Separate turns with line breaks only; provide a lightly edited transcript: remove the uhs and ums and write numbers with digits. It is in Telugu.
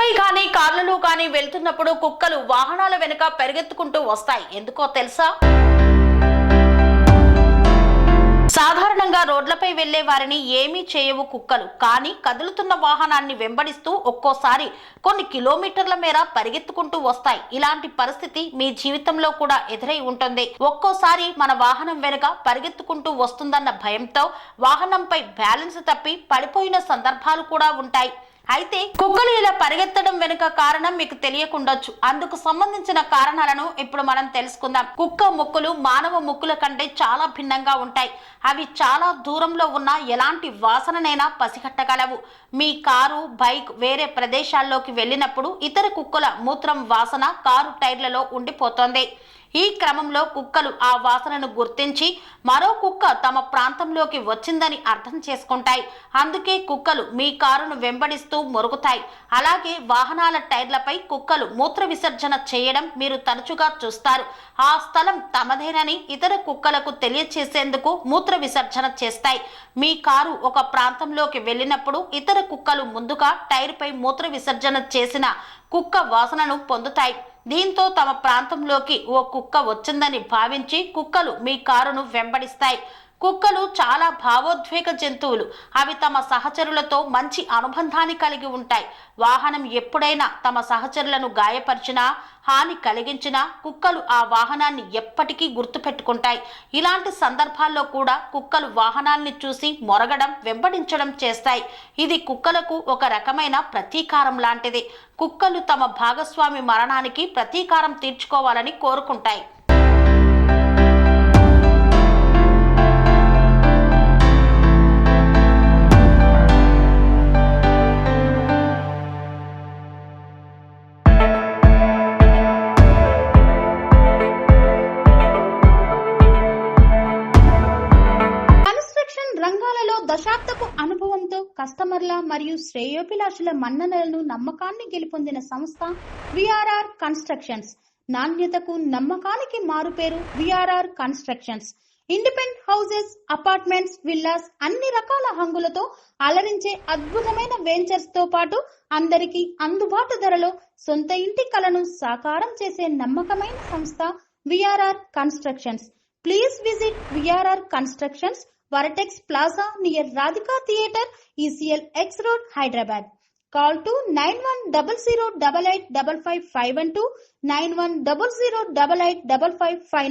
రోడ్లపై కానీ కార్లలో కానీ వెళ్తున్నప్పుడు కుక్కలు వాహనాల వెనుక పరిగెత్తుకుంటూ వస్తాయి. ఎందుకో తెలుసా? సాధారణంగా రోడ్లపై వెళ్లే వారిని ఏమీ చేయవు కుక్కలు. కానీ కదులుతున్న వాహనాన్ని వెంబడిస్తూ ఒక్కోసారి కొన్ని కిలోమీటర్ల మేర పరిగెత్తుకుంటూ వస్తాయి. ఇలాంటి పరిస్థితి మీ జీవితంలో కూడా ఎదురై ఉంటుంది. ఒక్కోసారి మన వాహనం వెనుక పరిగెత్తుకుంటూ వస్తుందన్న భయంతో వాహనంపై బ్యాలెన్స్ తప్పి పడిపోయిన సందర్భాలు కూడా ఉంటాయి. అయితే కుక్కలు ఇలా పరిగెత్తడం వెనుక కారణం మీకు తెలియకుండొచ్చు. అందుకు సంబంధించిన కారణాలను ఇప్పుడు మనం తెలుసుకుందాం. కుక్క ముక్కులు మానవ ముక్కుల కంటే చాలా భిన్నంగా ఉంటాయి. అవి చాలా దూరంలో ఉన్న ఎలాంటి వాసననైనా పసిగట్టగలవు. మీ కారు, బైక్ వేరే ప్రదేశాల్లోకి వెళ్ళినప్పుడు ఇతర కుక్కల మూత్రం వాసన కారు టైర్లలో ఉండిపోతోంది. ఈ క్రమంలో కుక్కలు ఆ వాసనను గుర్తించి మరో కుక్క తమ ప్రాంతంలోకి వచ్చిందని అర్థం చేసుకుంటాయి. అందుకే కుక్కలు మీ కారును వెంబడిస్తూ మొరుగుతాయి. అలాగే వాహనాల టైర్లపై కుక్కలు మూత్ర విసర్జన చేయడం మీరు తరచుగా చూస్తారు. ఆ స్థలం తమదేనని ఇతర కుక్కలకు తెలియచేసేందుకు మూత్ర విసర్జన చేస్తాయి. మీ కారు ఒక ప్రాంతంలోకి వెళ్ళినప్పుడు ఇతర కుక్కలు ముందుగా టైర్పై మూత్ర విసర్జన చేసిన కుక్క వాసనను పొందుతాయి. దీంతో తమ ప్రాంతంలోకి ఓ కుక్క వచ్చిందని భావించి కుక్కలు మీ కారును వెంబడిస్తాయి. కుక్కలు చాలా భావోద్వేగ జంతువులు. అవి తమ సహచరులతో మంచి అనుబంధాన్ని కలిగి ఉంటాయి. వాహనం ఎప్పుడైనా తమ సహచరులను గాయపరిచినా, హాని కలిగించినా కుక్కలు ఆ వాహనాన్ని ఎప్పటికీ గుర్తుపెట్టుకుంటాయి. ఇలాంటి సందర్భాల్లో కూడా కుక్కలు వాహనాన్ని చూసి మొరగడం, వెంబడించడం చేస్తాయి. ఇది కుక్కలకు ఒక రకమైన ప్రతీకారం లాంటిది. కుక్కలు తమ భాగస్వామి మరణానికి ప్రతీకారం తీర్చుకోవాలని కోరుకుంటాయి.
రంగాలలో దశాబ్దపు అనుభవంతో కస్టమర్ల మరియు శ్రేయోభిలాషుల మన్ననలను నమ్మకాన్ని గెలుపొందిన సంస్థ విఆర్ఆర్ కన్స్ట్రక్షన్స్. నాణ్యతకు నమ్మకానికి మారుపేరు VRR constructions. Independent houses, apartments, villas అన్ని రకాల హంగులతో అలరించే అద్భుతమైన వెంచర్స్ తో పాటు అందరికీ అందుబాటు ధరలో సొంత ఇంటి కలను సాకారం చేసే నమ్మకమైన సంస్థ VRR constructions. Please visit VRR constructions, Varatex Plaza near Radhika Theatre, ECL X Road, Hyderabad. Call to 9100885551 9100885559.